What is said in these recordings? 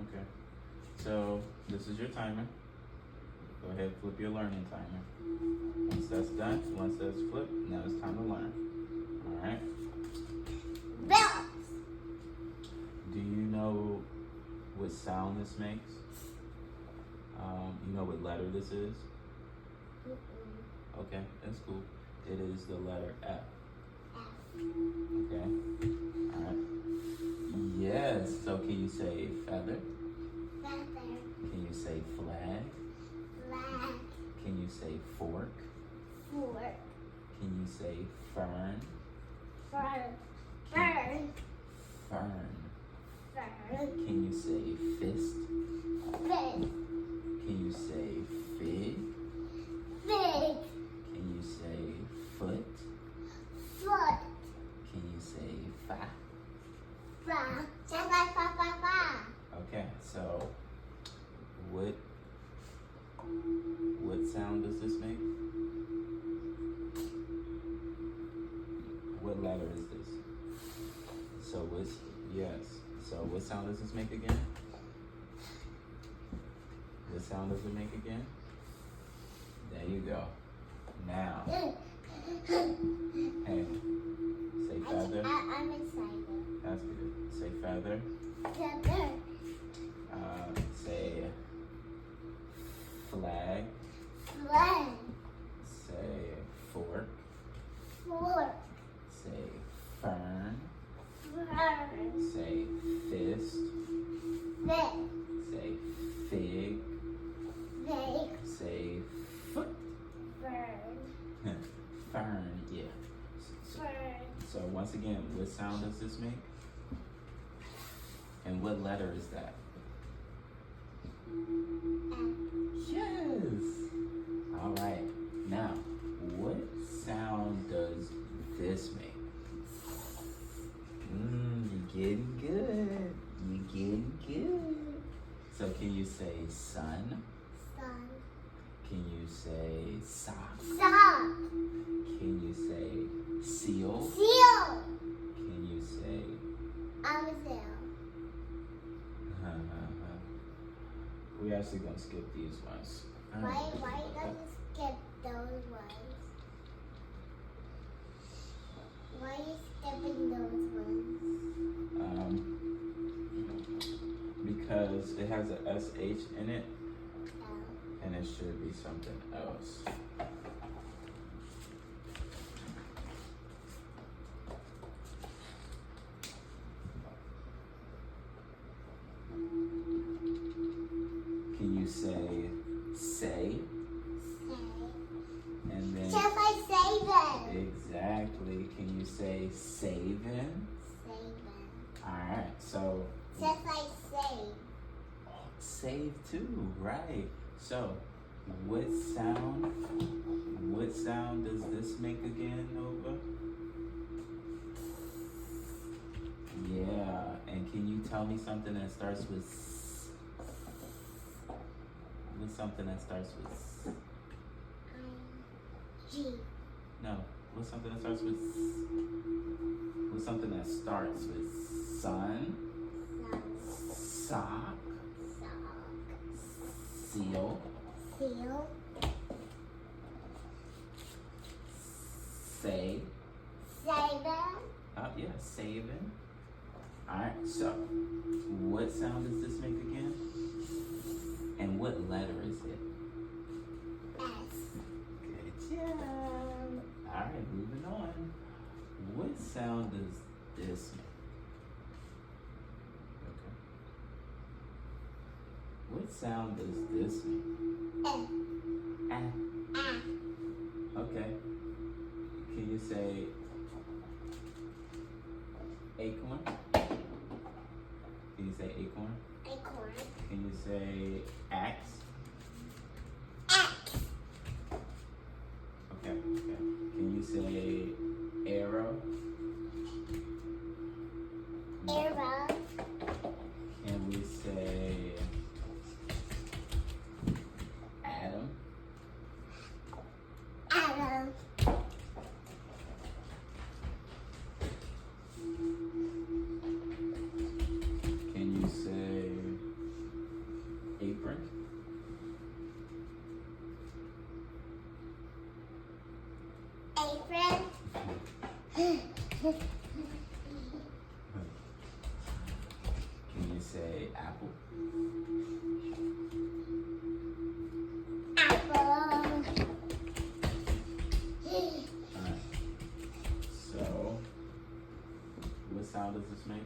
Okay. So this is your timer. Go ahead, flip your learning timer. Once that's done, once that's flipped, now it's time to learn. All right. Bells. Do you know what sound this makes? You know what letter this is? Okay, that's cool. It is the letter F. Okay. All right. Yes. So can you say feather? Feather. Can you say flag? Flag. Can you say fork? Fork. Can you say fern? Fern. Fern. Fern. Fern. Can you say fist? Fig. Can you say fig? Fig. Can you say foot? Foot. Can you say fa? Fa. Just like fa fa fa. Okay, so what sound does this make? What letter is this? So what's yes. So what sound does this make again? What sound does it make again? There you go. Now, hey, say feather. I'm excited. That's good. Say feather. Feather. Say flag. Flag. Say fork. Fork. Say fern. Fern. Say fist. Fig. Say fig. Fig. Say foot. Fern. Fern, yeah. Fern. So once again, what sound does this make? And what letter is that? Yes. All right. Now, what sound does this make? You're getting good. You're getting good. So can you say sun? Sun. Can you say sock? Sock. Can you say seal? Seal. Can you say Seal. we actually gonna skip these ones. Why does it skip those ones? Why are you skipping those ones? Because it has a SH in it, Oh. and it should be something else. Can you say? Say. And then Just like saving. exactly. Can you say saving? Saving. All right. So Just like save. save too, right? So what sound does this make again, Nova? Yeah. And can you tell me something that starts with S? What's something that starts with S? G. No. What's something that starts with S? What's something that starts with sun? Sun. Sock? Sock. Seal? Seal. Say? Saving. Yeah, saving. Alright, so what sound does this make again? And what letter is it? S. Good job. Alright, moving on. What sound does this make? Okay. What sound does this make? F. Ah. A. Okay. Can you say acorn? Can you say acorn? Acorn. Can you say axe? X. Okay, okay. Can you say arrow? Arrow. Can we say atom? Atom. Can you say say apple? Apple. Alright. So, what sound does this make?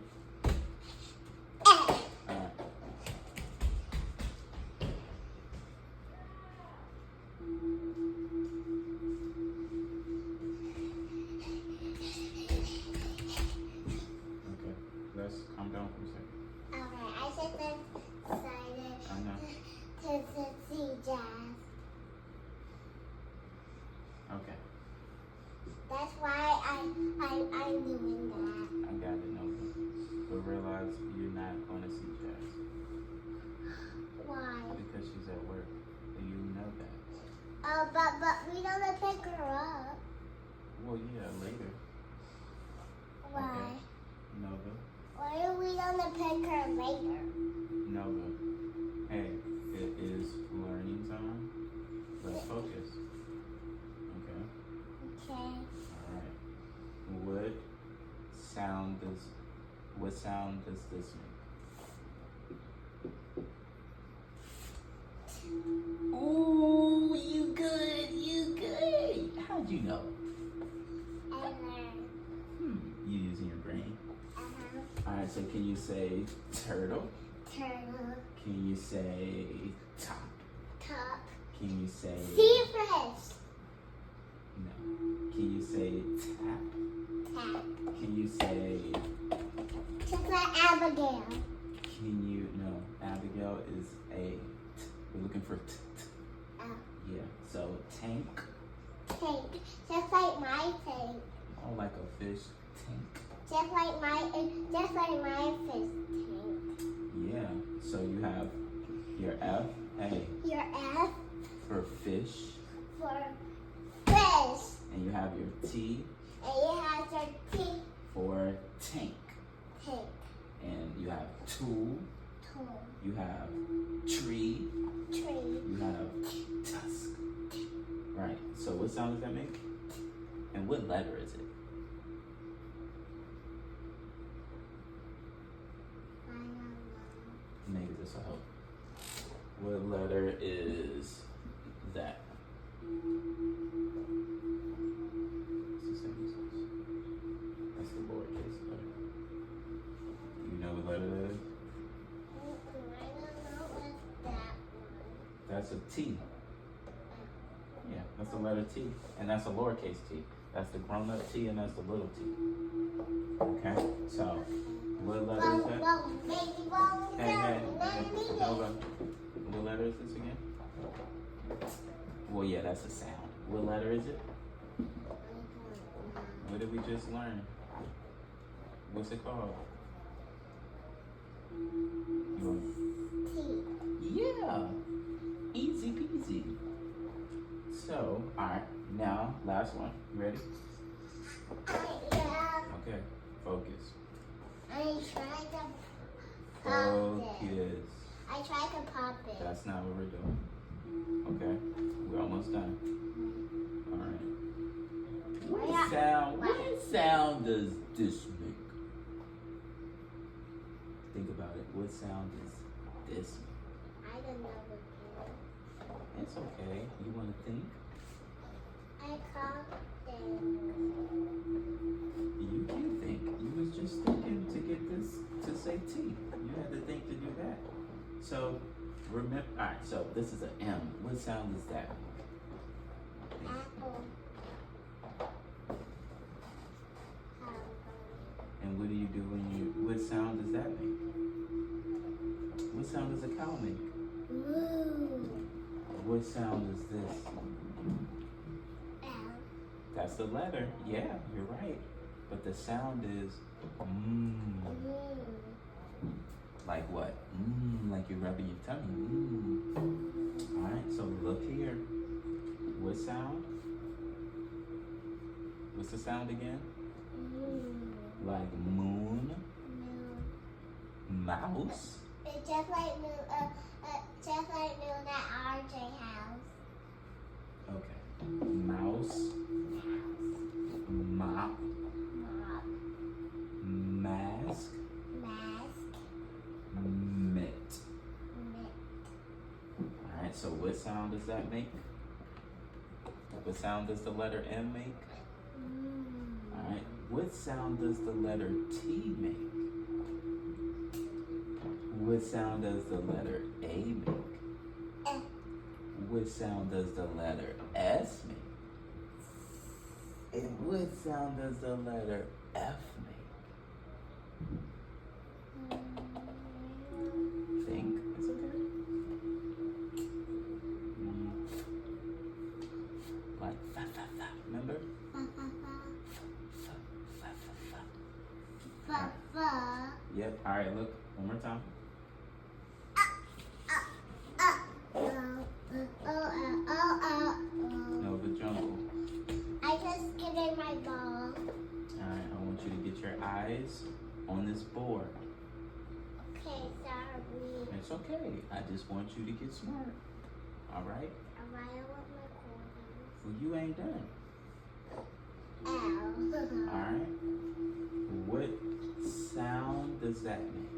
Alright. Okay, let's calm down for a second. Okay, I said that excited I know. to see jazz. Okay, That's why I'm doing that. I got it, Nova. But realize you're not going to see Jazz Why? because she's at work. And you know that. Oh, but we don't pick her up. Well, yeah, later. Why? Nova. Why are we gonna pick her later? Nova. Hey, it is learning time. Let's focus. Okay? Okay. Alright. What sound does this make? Ooh, you good. How'd you know? I learned. You using your brain. Uh-huh. Alright, so can you say turtle? Turtle. Can you say top? Top. Can you say Seafish. no? Can you say tap? Tap. Can you say Just like Abigail. no? Abigail is a we're looking for Oh. yeah. So tank, Tank. Just like my tank. oh like a fish tank. Just like my fish tank. Yeah. So you have your F, hey, Your F for fish, for fish. and you have your T And you have your T for tank, tank. and you have tool, Tool. you have tree, Tree. you have tusk. Right. So what sound does that make? And what letter is it? I don't know. Maybe this will help. What letter is that? It's the same as this. That's the lowercase letter. You know what letter that is? I don't know what's that That's a T. Yeah, that's the letter T. And that's a lowercase t. That's the grown up T and that's the little t. Okay? So, what letter is that? Hey, hold on. What letter is this again? Well, yeah, that's a sound. What letter is it? What did we just learn? What's it called? You want- Yeah, easy peasy. So, alright, now, last one. You ready? Okay, focus. I tried to pop it. Focus. I tried to pop it. That's not what we're doing. Okay, we're almost done. Alright. What sound does this make? Think about it. What sound does this make? I don't know what It's okay. You want to think? I called it. You can think. You was just thinking to get this to say T. You had to think to do that. So remember. All right. So this is an M. What sound is that? Apple. And what do you do when you? What sound does that make? What sound does a cow make? Moo. What sound is this? L. That's the letter. Yeah, you're right. But the sound is Moo. like what? Like you're rubbing your tummy. All right. So look here. What sound? What's the sound again? Like moon, mouse. It's just like Moon at RJ house. Okay. Mouse, mop, Mop. mask, Mask. What sound does that make? What sound does the letter M make? Alright. What sound does the letter T make? What sound does the letter A make? What sound does the letter S make? And what sound does the letter F make? Think. It's okay. Like fa fa fa. Remember? Fa fa fa. Yep. All right. Look. One more time. Nova Jungle. I just get in my ball. Alright, I want you to get your eyes on this board. Okay, sorry. It's okay. I just want you to get smart. Alright? I want my corners. Well, you ain't done. Ow. Alright? What sound does that make?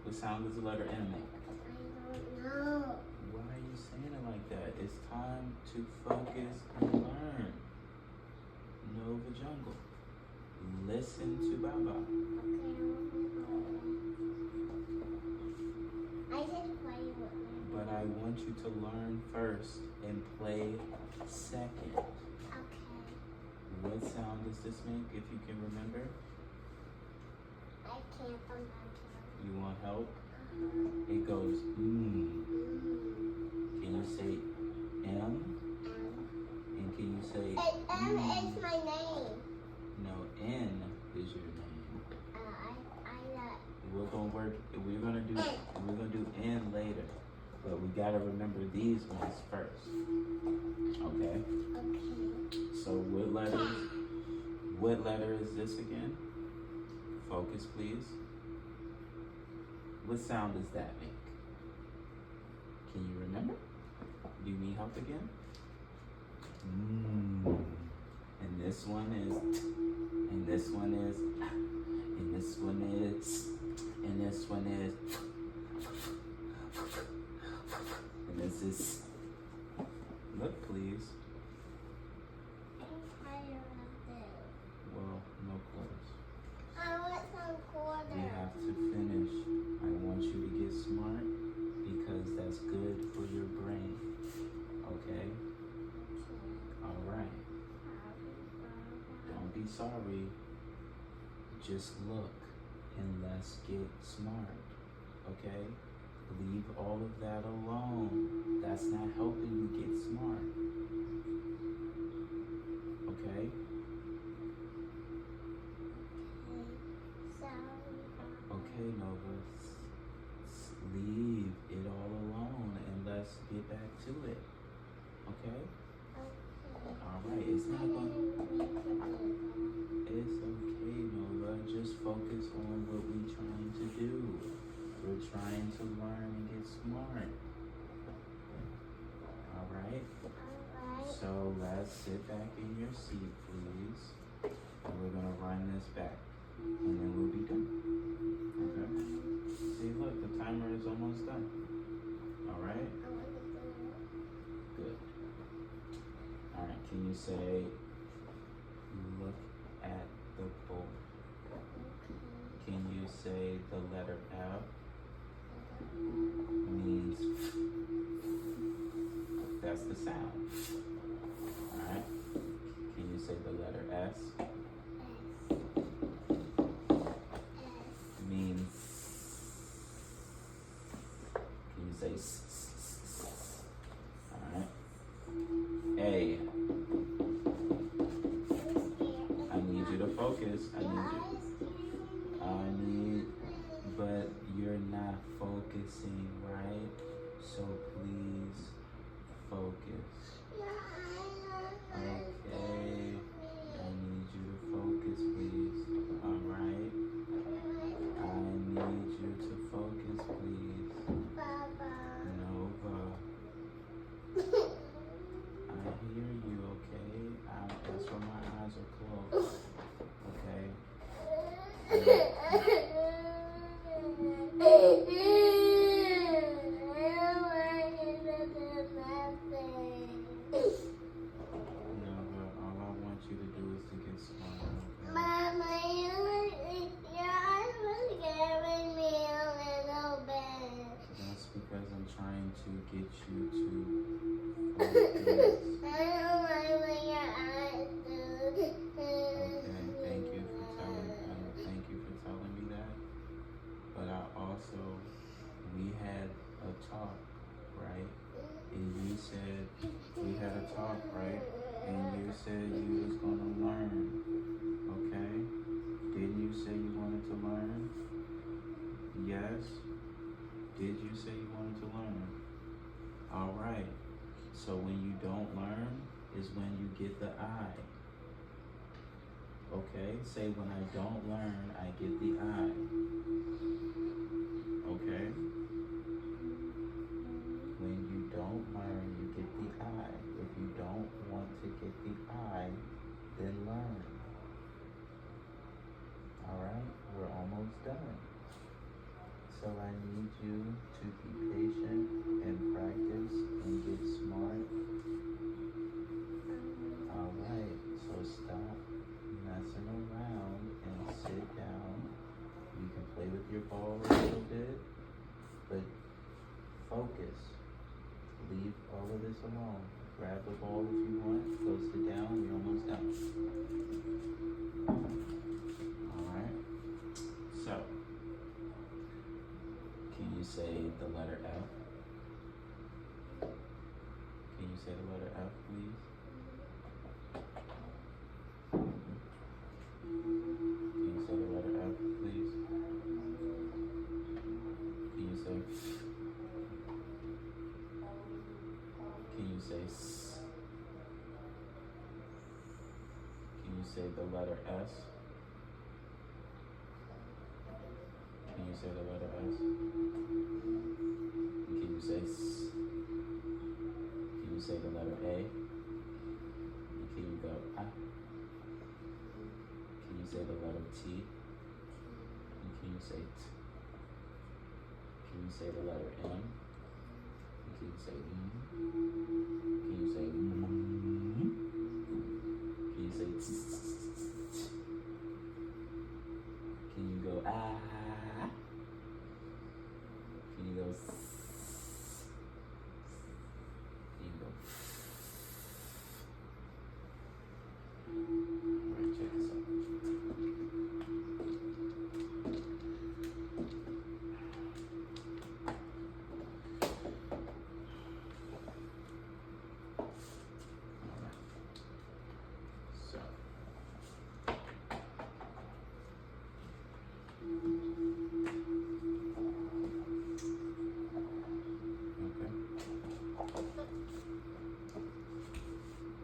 What sound does the letter M make? I don't know. Why are you saying it like that? It's time to focus and learn. Nova Jungle. Listen to Baba. Okay, I just play with me. But I want you to learn first and play second. Okay. What sound does this make, if you can remember? I can't remember. You want help? It goes mm. Can you say M? And can you say M is my name. No, N is your name. We're gonna do N later. But we gotta remember these ones first. Okay? Okay. So what letter is this again? Focus, please. What sound does that make? Can you remember? Do you need help again? And this one is, and this one is, and this one is, and this one is, and this is. Look, please. I'm tired of this. Well, no clothes. I want some quarters. We have to finish. I want you to get smart because that's good for your brain. Okay? Alright. Don't be sorry. Just look and let's get smart. Okay? Leave all of that alone. That's not helping you get smart. Okay? Okay, Nova. Leave it all alone and let's get back to it. Okay? Alright, it's not gonna... It's okay, Nova. Just focus on what we're trying to do. We're trying to learn and get smart. Alright? So let's sit back in your seat, please. And we're gonna run this back. And then we'll be done. Okay? See, look, the timer is almost done. Alright? Good. Alright, can you say, look at the board? Can you say the letter F means, that's the sound. Alright? Can you say the letter S? Means, can you say alright? A. I need you to focus. But you're not focusing, right? So please focus. Okay. I need you to focus, please. Alright? I need you to focus, please. Nova. I hear you, okay? That's why my eyes are closed. Okay? Yes. I don't want when your eyes do. Okay, thank you for telling me that. But I also, we had a talk, right? And you said we had a talk, right? And you said you was gonna learn, okay? Didn't you say you wanted to learn? Yes. Did you say you wanted to learn? All right. So when you don't learn is when you get the I. Okay? Say when I don't learn, I get the I. Okay? When you don't learn, you get the I. If you don't want to get the I, then learn. All right? We're almost done. So I need you to be patient and practice and get smart. All right, so stop messing around and sit down. You can play with your ball a little bit, but focus. Leave all of this alone. Grab the ball if you want. Go sit down. You're almost done. All right. So, can you say the letter F? Can you say the letter F, please? Can you say the letter F, please? Can you say? Can you say S? Can you say the letter S? Can you say the letter S? Can you say S? Can you say the letter A? And can you go I? Can you say the letter T? And can you say T? Can you say the letter M? And can you say M? Can you say M? Can you say T? Can you go ah? Can you go S? Can you go F? Alright, check this out. Alright. So. Okay.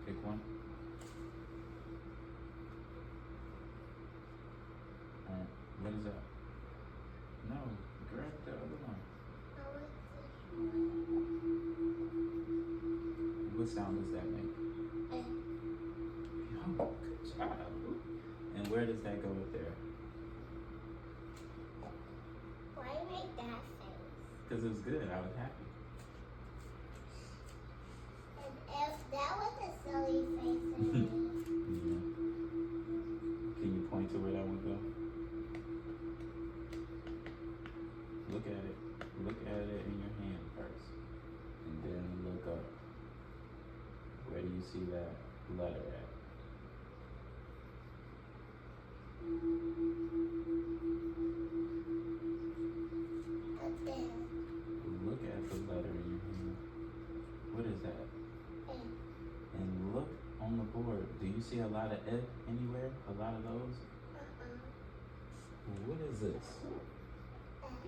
Pick one. Alright, what is that? No, grab the other one. What sound does that make? Oh, good job. And where does that go with there? Why make that face? Because it was good, I was happy. And if that was a silly face to me. Yeah. Can you point to where that would go? Look at it. Look at it in your hand first. And then look up. Where do you see that letter at? Up there. Look at the letter in your hand. What is that? And And look on the board. Do you see a lot of F anywhere? A lot of those? What is this?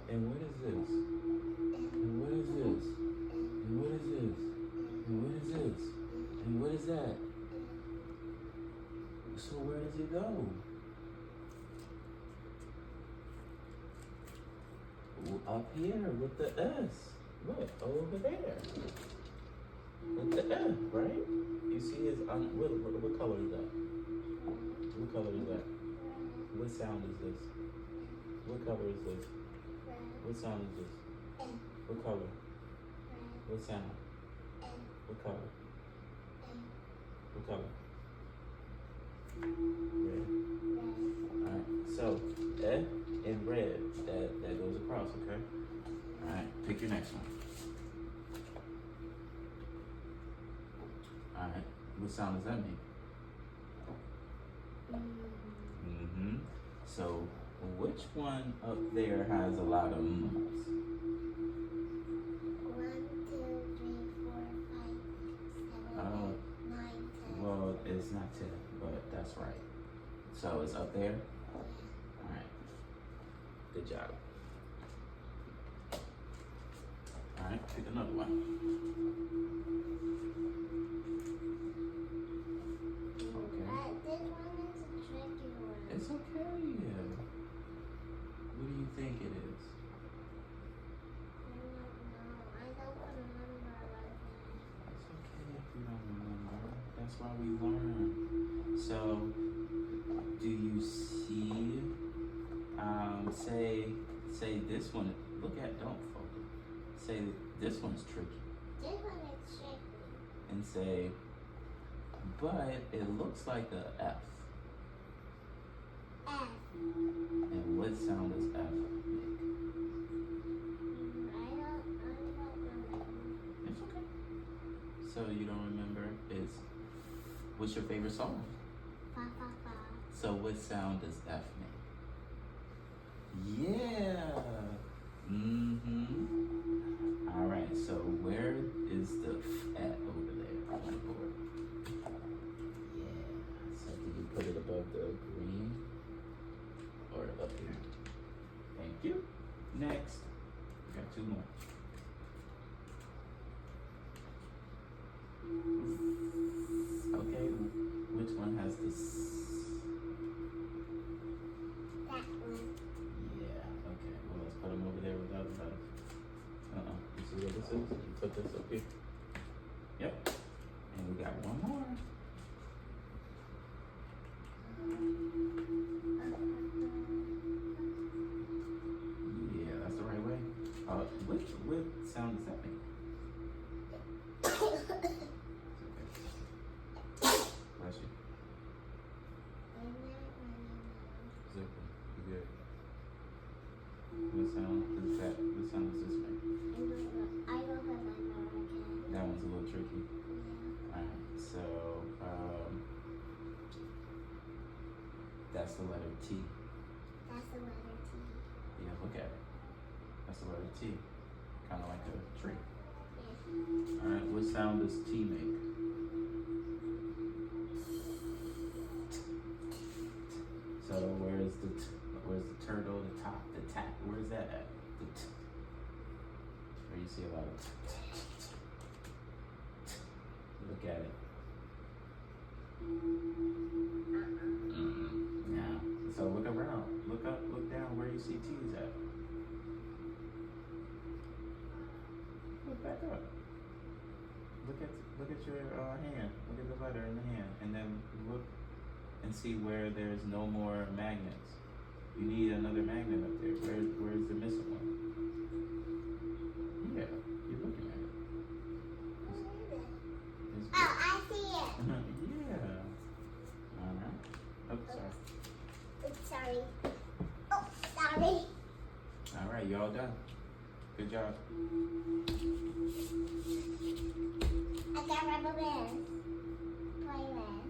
And what is this? And what is this? And what is this? And what is this? And what is that? So where does it go? Up here with the S. Look, over there. With the F, right? You see his, what color is that? What color is that? What sound is this? What color is this? What sound is this? What color? What sound? What color? What color? Red. Alright, so F and red, that goes across, okay? Alright, pick your next one. What sound does that make? Mm-hmm. So, which one up there has a lot of m's? 1, 2, 3, 4, 5, 6, 7, 8, 9, 10. Well, it's not 10, but that's right. So, it's up there? Alright. Good job. Alright, pick another one. This one is a tricky one. It's okay. What do you think it is? I don't remember what It's okay if you don't remember. That's why we learn. So, do you see, say this one, look at, don't focus. Say this one's tricky. This one is tricky. And say, but it looks like a F. F. And what sound does F make? I don't remember. It's okay. So you don't remember? What's your favorite song? Fa, fa, fa. So what sound does F make? Yeah. Mm-hmm. All right. So where is the F at over there on the board? Yeah. So do you put it above the green or up here? Thank you. Next. We got 2 more. Okay. Which one has this? That one. Yeah, okay. Well, let's put them over there with the other letters. You see what this is? You put this up here. Yep. And we got one more. Yeah, that's the right way. What sound does that make? It's okay. Bless you. Zip it. You good? What sound does this make? I don't remember again. That one's a little tricky. Yeah. Alright, so that's the letter T. That's the letter T. Yeah, look at it. That's the letter T. Kind of like a tree. Yeah. Alright, what sound does T make? So where's the turtle, the top, the tap? Where's that at? The t. Where you see a lot of t. Look at it. Yeah. So look around. Look up, look down where you see T's at. Look back up. Look at your hand. Look at the letter in the hand, and then look and see where there's no more magnets. You need another magnet up there. Where's the missing one? Yeah, you're looking at it. It's Oh, I see it. yeah. All right. Oh, sorry. Oops, sorry. Oh, sorry. All right, y'all done. Good job. I got rubber bands. Play with.